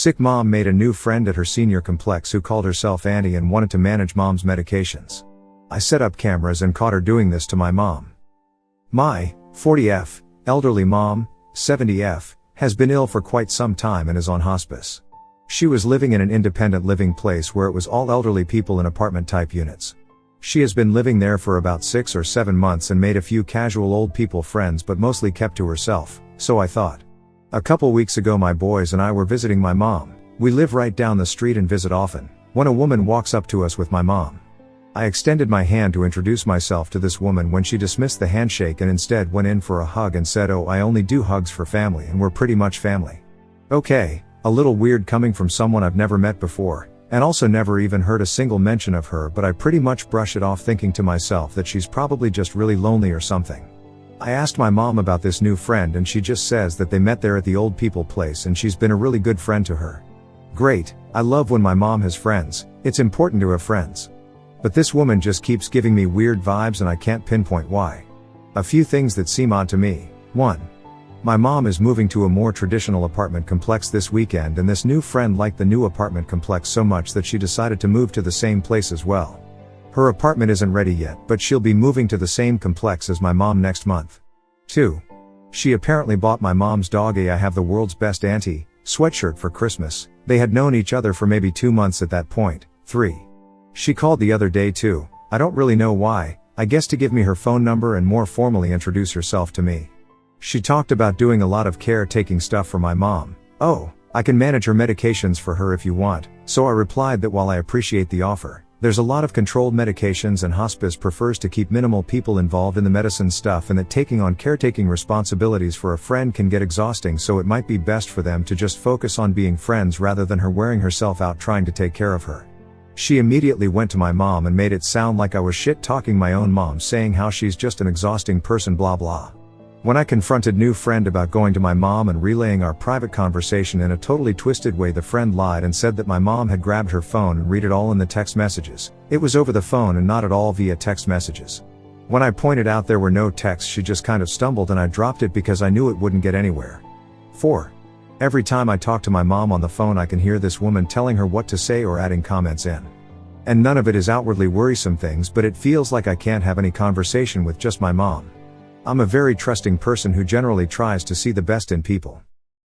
Sick mom made a new friend at her senior complex who called herself Auntie and wanted to manage mom's medications. I set up cameras and caught her doing this to my mom. My 40F, elderly mom, 70F, has been ill for quite some time and is on hospice. She was living in an independent living place where it was all elderly people in apartment-type units. She has been living there for about 6 or 7 months and made a few casual old people friends but mostly kept to herself, so I thought. A couple weeks ago my boys and I were visiting my mom. We live right down the street and visit often, when a woman walks up to us with my mom. I extended my hand to introduce myself to this woman when she dismissed the handshake and instead went in for a hug and said, "Oh, I only do hugs for family and we're pretty much family." Okay, a little weird coming from someone I've never met before, and also never even heard a single mention of her, but I pretty much brush it off thinking to myself that she's probably just really lonely or something. I asked my mom about this new friend and she just says that they met there at the old people place and she's been a really good friend to her. Great, I love when my mom has friends, it's important to have friends. But this woman just keeps giving me weird vibes and I can't pinpoint why. A few things that seem odd to me. 1. My mom is moving to a more traditional apartment complex this weekend and this new friend liked the new apartment complex so much that she decided to move to the same place as well. Her apartment isn't ready yet, but she'll be moving to the same complex as my mom next month. 2. She apparently bought my mom's dog a "I have the world's best auntie" sweatshirt for Christmas. They had known each other for maybe 2 months at that point. 3. She called the other day too, I don't really know why, I guess to give me her phone number and more formally introduce herself to me. She talked about doing a lot of caretaking stuff for my mom. "Oh, I can manage her medications for her if you want," so I replied that while I appreciate the offer, there's a lot of controlled medications and hospice prefers to keep minimal people involved in the medicine stuff and that taking on caretaking responsibilities for a friend can get exhausting, so it might be best for them to just focus on being friends rather than her wearing herself out trying to take care of her. She immediately went to my mom and made it sound like I was shit talking my own mom, saying how she's just an exhausting person blah blah. When I confronted new friend about going to my mom and relaying our private conversation in a totally twisted way, the friend lied and said that my mom had grabbed her phone and read it all in the text messages. It was over the phone and not at all via text messages. When I pointed out there were no texts, she just kind of stumbled and I dropped it because I knew it wouldn't get anywhere. 4. Every time I talk to my mom on the phone I can hear this woman telling her what to say or adding comments in. And none of it is outwardly worrisome things, but it feels like I can't have any conversation with just my mom. I'm a very trusting person who generally tries to see the best in people.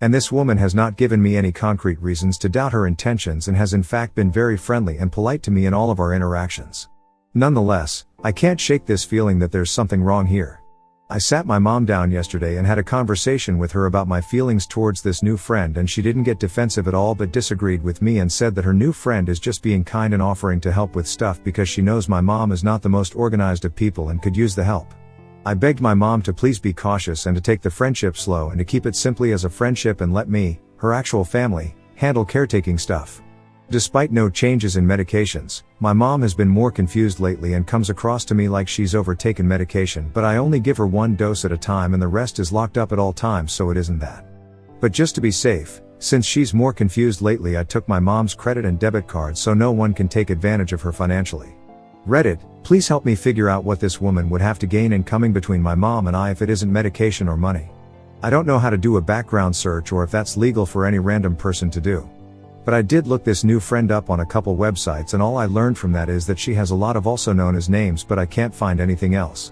And this woman has not given me any concrete reasons to doubt her intentions and has in fact been very friendly and polite to me in all of our interactions. Nonetheless, I can't shake this feeling that there's something wrong here. I sat my mom down yesterday and had a conversation with her about my feelings towards this new friend, and she didn't get defensive at all but disagreed with me and said that her new friend is just being kind and offering to help with stuff because she knows my mom is not the most organized of people and could use the help. I begged my mom to please be cautious and to take the friendship slow and to keep it simply as a friendship and let me, her actual family, handle caretaking stuff. Despite no changes in medications, my mom has been more confused lately and comes across to me like she's overtaken medication, but I only give her 1 dose at a time and the rest is locked up at all times, so it isn't that. But just to be safe, since she's more confused lately, I took my mom's credit and debit card so no one can take advantage of her financially. Reddit, please help me figure out what this woman would have to gain in coming between my mom and I if it isn't medication or money. I don't know how to do a background search or if that's legal for any random person to do. But I did look this new friend up on a couple websites and all I learned from that is that she has a lot of also known as names, but I can't find anything else.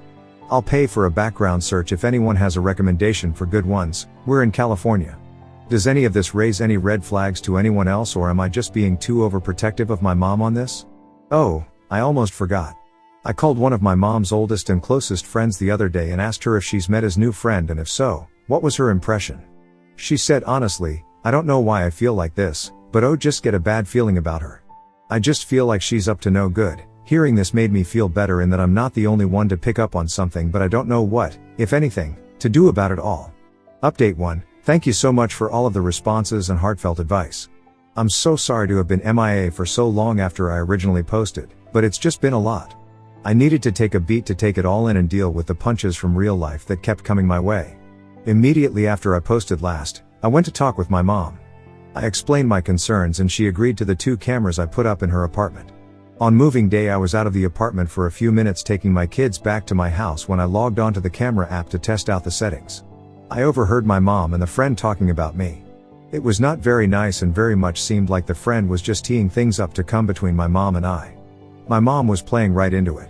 I'll pay for a background search if anyone has a recommendation for good ones. We're in California. Does any of this raise any red flags to anyone else, or am I just being too overprotective of my mom on this? Oh, I almost forgot. I called one of my mom's oldest and closest friends the other day and asked her if she's met his new friend, and if so, what was her impression. She said, "Honestly, I don't know why I feel like this, but just get a bad feeling about her. I just feel like she's up to no good." Hearing this made me feel better in that I'm not the only one to pick up on something, but I don't know what, if anything, to do about it all. Update 1. Thank you so much for all of the responses and heartfelt advice. I'm so sorry to have been MIA for so long after I originally posted, but it's just been a lot. I needed to take a beat to take it all in and deal with the punches from real life that kept coming my way. Immediately after I posted last, I went to talk with my mom. I explained my concerns and she agreed to the 2 cameras I put up in her apartment. On moving day I was out of the apartment for a few minutes taking my kids back to my house when I logged onto the camera app to test out the settings. I overheard my mom and the friend talking about me. It was not very nice and very much seemed like the friend was just teeing things up to come between my mom and I. My mom was playing right into it.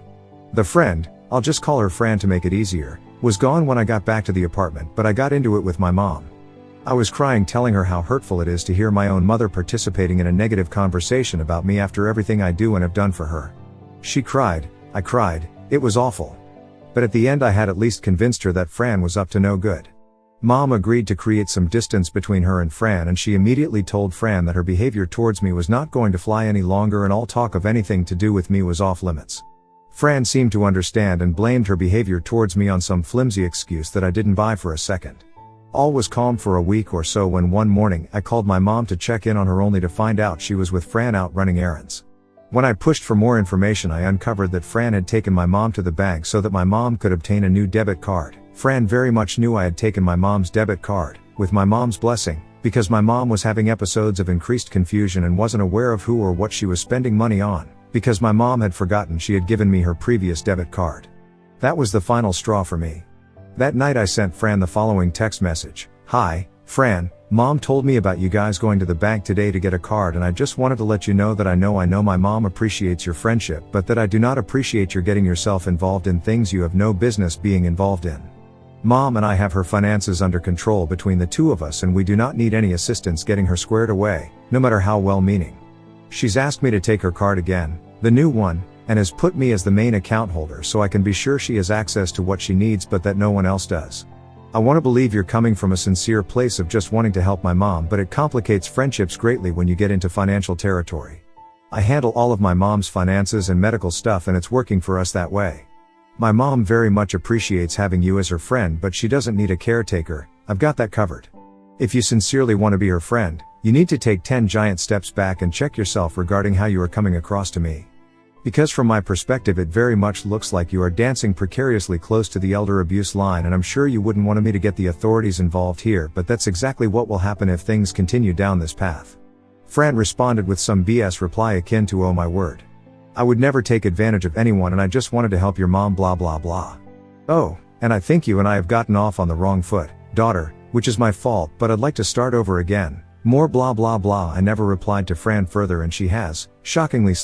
The friend, I'll just call her Fran to make it easier, was gone when I got back to the apartment, but I got into it with my mom. I was crying, telling her how hurtful it is to hear my own mother participating in a negative conversation about me after everything I do and have done for her. She cried, I cried, it was awful. But at the end I had at least convinced her that Fran was up to no good. Mom agreed to create some distance between her and Fran, and she immediately told Fran that her behavior towards me was not going to fly any longer and all talk of anything to do with me was off limits. Fran seemed to understand and blamed her behavior towards me on some flimsy excuse that I didn't buy for a second. All was calm for a week or so when one morning I called my mom to check in on her, only to find out she was with Fran out running errands. When I pushed for more information, I uncovered that Fran had taken my mom to the bank so that my mom could obtain a new debit card. Fran very much knew I had taken my mom's debit card, with my mom's blessing, because my mom was having episodes of increased confusion and wasn't aware of who or what she was spending money on, because my mom had forgotten she had given me her previous debit card. That was the final straw for me. That night I sent Fran the following text message. Hi, Fran, Mom told me about you guys going to the bank today to get a card, and I just wanted to let you know that I know my mom appreciates your friendship, but that I do not appreciate your getting yourself involved in things you have no business being involved in. Mom and I have her finances under control between the two of us, and we do not need any assistance getting her squared away, no matter how well-meaning. She's asked me to take her card again, the new one, and has put me as the main account holder so I can be sure she has access to what she needs but that no one else does. I want to believe you're coming from a sincere place of just wanting to help my mom, but it complicates friendships greatly when you get into financial territory. I handle all of my mom's finances and medical stuff, and it's working for us that way. My mom very much appreciates having you as her friend, but she doesn't need a caretaker. I've got that covered. If you sincerely want to be her friend, you need to take 10 giant steps back and check yourself regarding how you are coming across to me. Because from my perspective it very much looks like you are dancing precariously close to the elder abuse line, and I'm sure you wouldn't want me to get the authorities involved here, but that's exactly what will happen if things continue down this path. Fran responded with some BS reply akin to, oh my word. I would never take advantage of anyone, and I just wanted to help your mom blah blah blah. Oh, and I think you and I have gotten off on the wrong foot, daughter, which is my fault, but I'd like to start over again. More blah blah blah. I never replied to Fran further, and she has, shockingly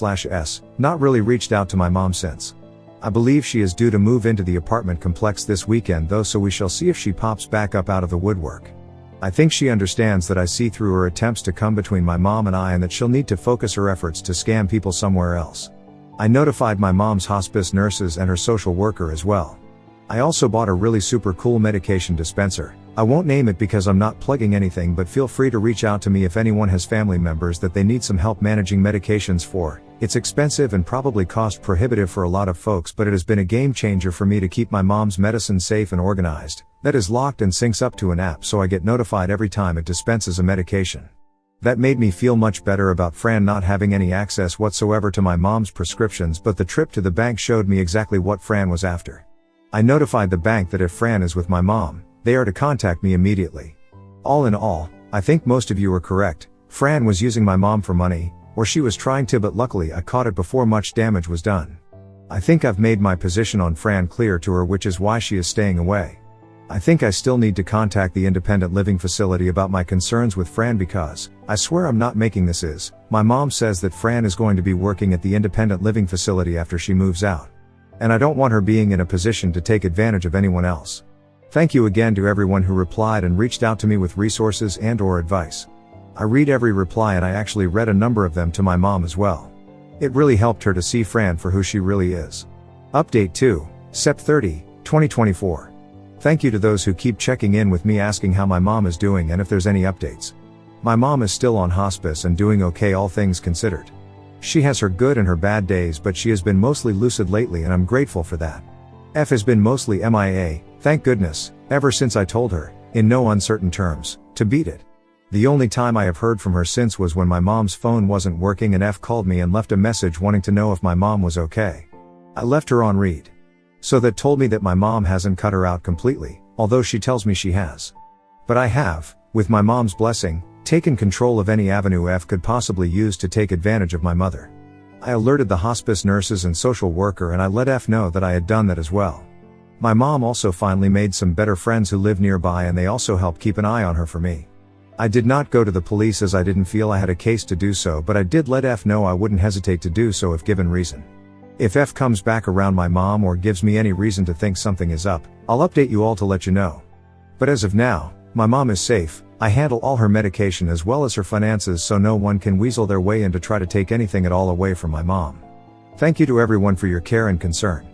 not really reached out to my mom since. I believe she is due to move into the apartment complex this weekend though, so we shall see if she pops back up out of the woodwork. I think she understands that I see through her attempts to come between my mom and I, and that she'll need to focus her efforts to scam people somewhere else. I notified my mom's hospice nurses and her social worker as well. I also bought a really super cool medication dispenser. I won't name it because I'm not plugging anything, but feel free to reach out to me if anyone has family members that they need some help managing medications for. It's expensive and probably cost prohibitive for a lot of folks, but it has been a game changer for me to keep my mom's medicine safe and organized. That is locked and syncs up to an app, so I get notified every time it dispenses a medication. That made me feel much better about Fran not having any access whatsoever to my mom's prescriptions, but the trip to the bank showed me exactly what Fran was after. I notified the bank that if Fran is with my mom, they are to contact me immediately. All in all, I think most of you are correct. Fran was using my mom for money, or she was trying to, but luckily I caught it before much damage was done. I think I've made my position on Fran clear to her, which is why she is staying away. I think I still need to contact the independent living facility about my concerns with Fran, because, I swear I'm not making this is, my mom says that Fran is going to be working at the independent living facility after she moves out. And I don't want her being in a position to take advantage of anyone else. Thank you again to everyone who replied and reached out to me with resources and/or advice. I read every reply, and I actually read a number of them to my mom as well. It really helped her to see Fran for who she really is. Update 2, Sep 30, 2024. Thank you to those who keep checking in with me asking how my mom is doing and if there's any updates. My mom is still on hospice and doing okay, all things considered. She has her good and her bad days, but she has been mostly lucid lately, and I'm grateful for that. F has been mostly MIA, thank goodness, ever since I told her, in no uncertain terms, to beat it. The only time I have heard from her since was when my mom's phone wasn't working and F called me and left a message wanting to know if my mom was okay. I left her on read. So that told me that my mom hasn't cut her out completely, although she tells me she has. But I have, with my mom's blessing, taken control of any avenue F could possibly use to take advantage of my mother. I alerted the hospice nurses and social worker, and I let F know that I had done that as well. My mom also finally made some better friends who live nearby, and they also help keep an eye on her for me. I did not go to the police as I didn't feel I had a case to do so, but I did let F know I wouldn't hesitate to do so if given reason. If F comes back around my mom or gives me any reason to think something is up, I'll update you all to let you know. But as of now, my mom is safe. I handle all her medication as well as her finances, so no one can weasel their way in to try to take anything at all away from my mom. Thank you to everyone for your care and concern.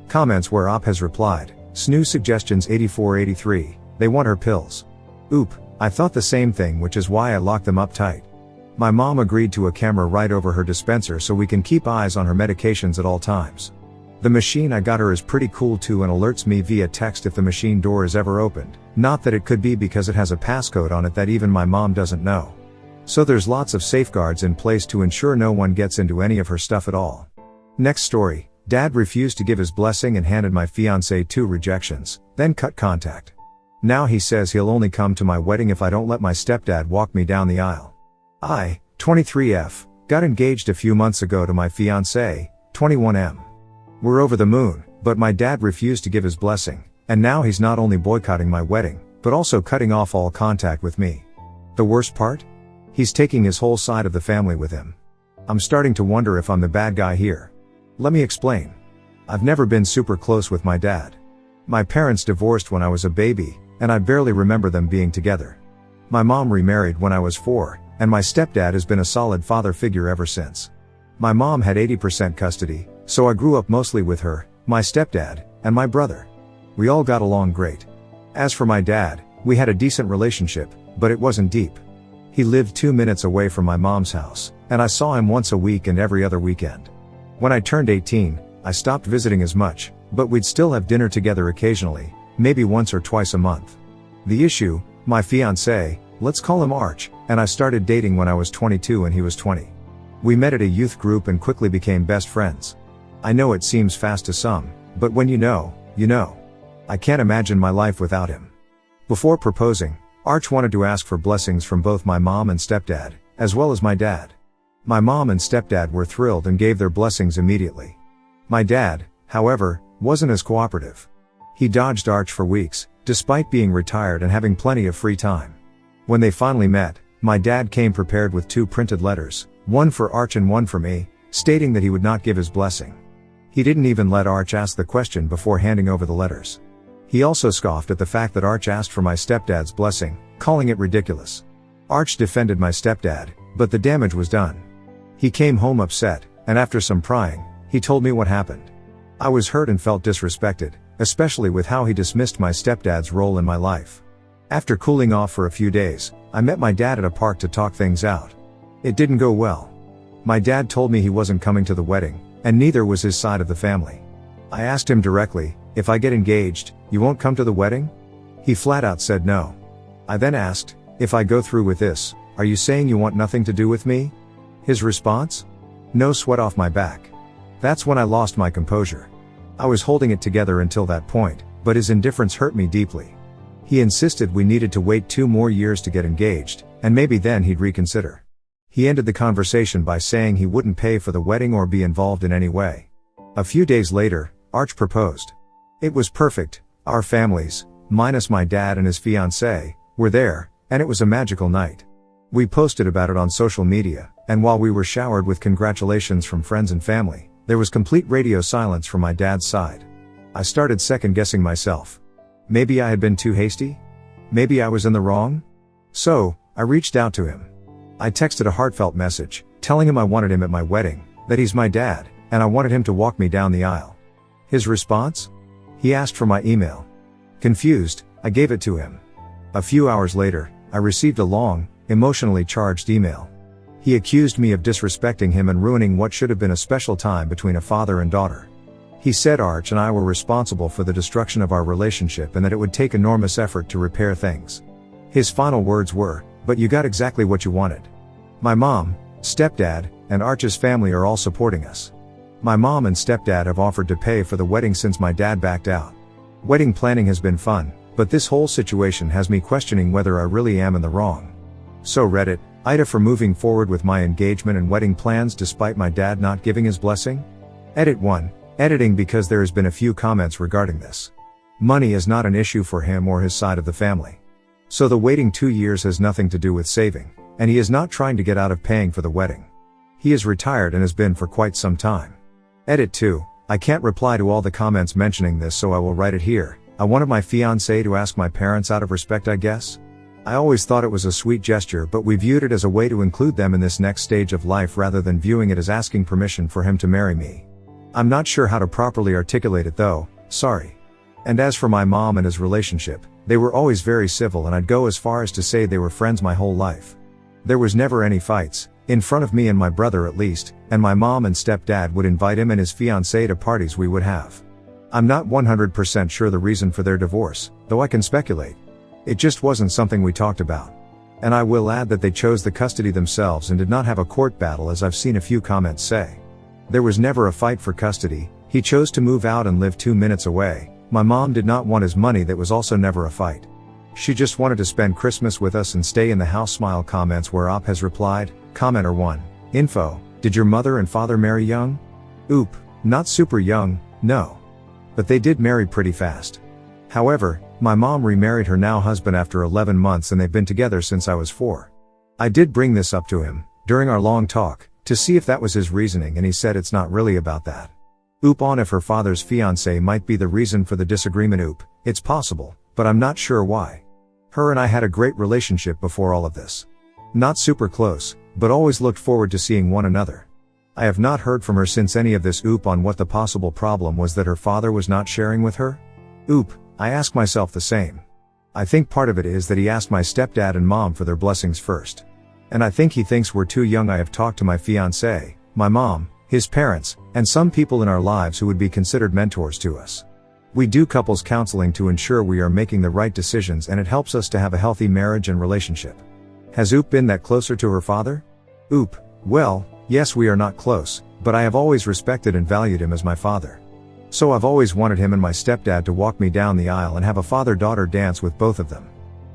Comments where Op has replied, Snooze Suggestions 8483, they want her pills. Oop, I thought the same thing, which is why I locked them up tight. My mom agreed to a camera right over her dispenser so we can keep eyes on her medications at all times. The machine I got her is pretty cool too and alerts me via text if the machine door is ever opened, not that it could be because it has a passcode on it that even my mom doesn't know. So there's lots of safeguards in place to ensure no one gets into any of her stuff at all. Next story, Dad refused to give his blessing and handed my fiancée 2 rejections, then cut contact. Now he says he'll only come to my wedding if I don't let my stepdad walk me down the aisle. I, 23F, got engaged a few months ago to my fiancée, 21M. We're over the moon, but my dad refused to give his blessing, and now he's not only boycotting my wedding, but also cutting off all contact with me. The worst part? He's taking his whole side of the family with him. I'm starting to wonder if I'm the bad guy here. Let me explain. I've never been super close with my dad. My parents divorced when I was a baby, and I barely remember them being together. My mom remarried when I was 4, and my stepdad has been a solid father figure ever since. My mom had 80% custody, so I grew up mostly with her, my stepdad, and my brother. We all got along great. As for my dad, we had a decent relationship, but it wasn't deep. He lived 2 minutes away from my mom's house, and I saw him once a week and every other weekend. When I turned 18, I stopped visiting as much, but we'd still have dinner together occasionally, maybe once or twice a month. The issue, my fiancé, let's call him Arch, and I started dating when I was 22 and he was 20. We met at a youth group and quickly became best friends. I know it seems fast to some, but when you know, you know. I can't imagine my life without him. Before proposing, Arch wanted to ask for blessings from both my mom and stepdad, as well as my dad. My mom and stepdad were thrilled and gave their blessings immediately. My dad, however, wasn't as cooperative. He dodged Arch for weeks, despite being retired and having plenty of free time. When they finally met, my dad came prepared with 2 printed letters, one for Arch and one for me, stating that he would not give his blessing. He didn't even let Arch ask the question before handing over the letters. He also scoffed at the fact that Arch asked for my stepdad's blessing, calling it ridiculous. Arch defended my stepdad, but the damage was done. He came home upset, and after some prying, he told me what happened. I was hurt and felt disrespected, especially with how he dismissed my stepdad's role in my life. After cooling off for a few days, I met my dad at a park to talk things out. It didn't go well. My dad told me he wasn't coming to the wedding, and neither was his side of the family. I asked him directly, if I get engaged, you won't come to the wedding? He flat out said no. I then asked, if I go through with this, are you saying you want nothing to do with me? His response? No sweat off my back. That's when I lost my composure. I was holding it together until that point, but his indifference hurt me deeply. He insisted we needed to wait 2 more years to get engaged, and maybe then he'd reconsider. He ended the conversation by saying he wouldn't pay for the wedding or be involved in any way. A few days later, Arch proposed. It was perfect. Our families, minus my dad and his fiancée, were there, and it was a magical night. We posted about it on social media, and while we were showered with congratulations from friends and family, there was complete radio silence from my dad's side. I started second-guessing myself. Maybe I had been too hasty? Maybe I was in the wrong? So, I reached out to him. I texted a heartfelt message, telling him I wanted him at my wedding, that he's my dad, and I wanted him to walk me down the aisle. His response? He asked for my email. Confused, I gave it to him. A few hours later, I received a long, emotionally charged email. He accused me of disrespecting him and ruining what should have been a special time between a father and daughter. He said Arch and I were responsible for the destruction of our relationship and that it would take enormous effort to repair things. His final words were, "But you got exactly what you wanted." My mom, stepdad, and Arch's family are all supporting us. My mom and stepdad have offered to pay for the wedding since my dad backed out. Wedding planning has been fun, but this whole situation has me questioning whether I really am in the wrong. So Reddit, Ida for moving forward with my engagement and wedding plans despite my dad not giving his blessing? Edit 1. Editing because there has been a few comments regarding this. Money is not an issue for him or his side of the family. So the waiting 2 years has nothing to do with saving, and he is not trying to get out of paying for the wedding. He is retired and has been for quite some time. Edit 2. I can't reply to all the comments mentioning this, so I will write it here. I wanted my fiancé to ask my parents out of respect, I guess. I always thought it was a sweet gesture, but we viewed it as a way to include them in this next stage of life rather than viewing it as asking permission for him to marry me. I'm not sure how to properly articulate it though, sorry. And as for my mom and his relationship, they were always very civil, and I'd go as far as to say they were friends my whole life. There was never any fights, in front of me and my brother at least, and my mom and stepdad would invite him and his fiancée to parties we would have. I'm not 100% sure the reason for their divorce, though I can speculate. It just wasn't something we talked about. And I will add that they chose the custody themselves and did not have a court battle, as I've seen a few comments say. There was never a fight for custody. He chose to move out and live 2 minutes away. My mom did not want his money. That was also never a fight. She just wanted to spend Christmas with us and stay in the house. Smile comments where Op has replied. Commenter 1. Info. Did your mother and father marry young? Oop. Not super young, no. But they did marry pretty fast. However, my mom remarried her now husband after 11 months and they've been together since I was 4. I did bring this up to him, during our long talk, to see if that was his reasoning, and he said it's not really about that. Oop on if her father's fiancé might be the reason for the disagreement. Oop, it's possible, but I'm not sure why. Her and I had a great relationship before all of this. Not super close, but always looked forward to seeing one another. I have not heard from her since any of this. Oop on what the possible problem was that her father was not sharing with her? Oop, I ask myself the same. I think part of it is that he asked my stepdad and mom for their blessings first. And I think he thinks we're too young. I have talked to my fiancé, my mom, his parents, and some people in our lives who would be considered mentors to us. We do couples counseling to ensure we are making the right decisions, and it helps us to have a healthy marriage and relationship. Has Oop been that closer to her father? Oop, well, yes, we are not close, but I have always respected and valued him as my father. So I've always wanted him and my stepdad to walk me down the aisle and have a father-daughter dance with both of them.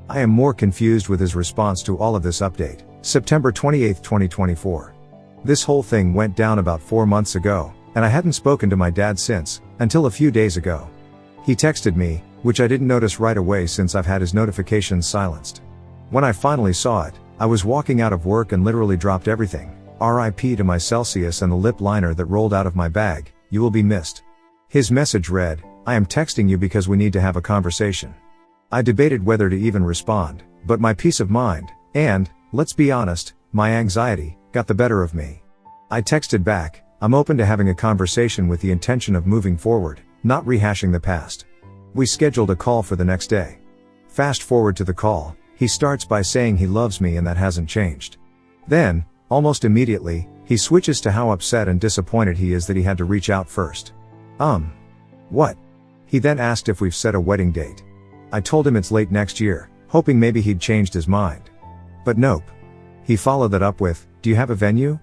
I am more confused with his response to all of this. Update. September 28, 2024. This whole thing went down about 4 months ago, and I hadn't spoken to my dad since, until a few days ago. He texted me, which I didn't notice right away since I've had his notifications silenced. When I finally saw it, I was walking out of work and literally dropped everything. RIP to my Celsius and the lip liner that rolled out of my bag. You will be missed. His message read, I am texting you because we need to have a conversation. I debated whether to even respond, but my peace of mind, and, let's be honest, my anxiety, got the better of me. I texted back, I'm open to having a conversation with the intention of moving forward, not rehashing the past. We scheduled a call for the next day. Fast forward to the call, he starts by saying he loves me and that hasn't changed. Then, almost immediately, he switches to how upset and disappointed he is that he had to reach out first. What? He then asked if we've set a wedding date. I told him it's late next year, hoping maybe he'd changed his mind. But nope. He followed that up with, do you have a venue?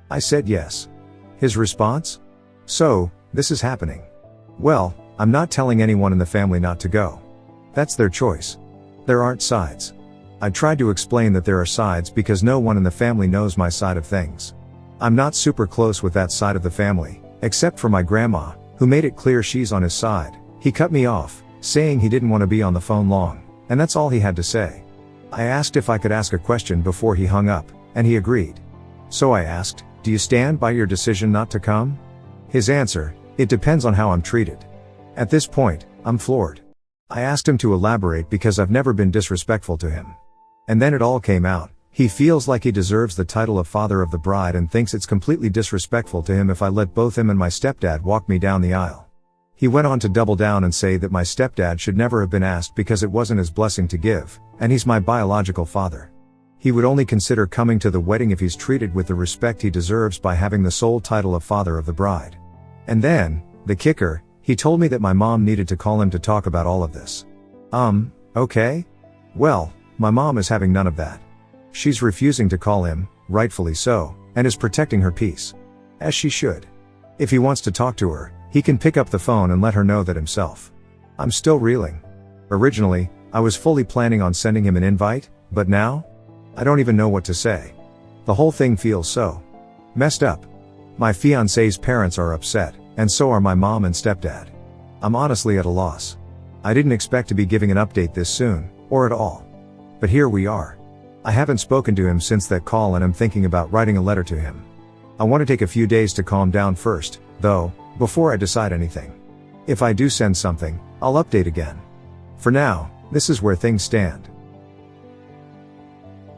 I said yes. His response? So, this is happening. Well, I'm not telling anyone in the family not to go. That's their choice. There aren't sides. I tried to explain that there are sides because no one in the family knows my side of things. I'm not super close with that side of the family, except for my grandma, who made it clear she's on his side. He cut me off, saying he didn't want to be on the phone long, and that's all he had to say. I asked if I could ask a question before he hung up, and he agreed. So I asked, do you stand by your decision not to come? His answer, it depends on how I'm treated. At this point, I'm floored. I asked him to elaborate because I've never been disrespectful to him. And then it all came out. He feels like he deserves the title of father of the bride and thinks it's completely disrespectful to him if I let both him and my stepdad walk me down the aisle. He went on to double down and say that my stepdad should never have been asked because it wasn't his blessing to give, and he's my biological father. He would only consider coming to the wedding if he's treated with the respect he deserves by having the sole title of father of the bride. And then, the kicker, he told me that my mom needed to call him to talk about all of this. Okay? Well, my mom is having none of that. She's refusing to call him, rightfully so, and is protecting her peace. As she should. If he wants to talk to her, he can pick up the phone and let her know that himself. I'm still reeling. Originally, I was fully planning on sending him an invite, but now? I don't even know what to say. The whole thing feels so messed up. My fiancé's parents are upset, and so are my mom and stepdad. I'm honestly at a loss. I didn't expect to be giving an update this soon, or at all. But here we are. I haven't spoken to him since that call and I'm thinking about writing a letter to him. I want to take a few days to calm down first, though, before I decide anything. If I do send something, I'll update again. For now, this is where things stand.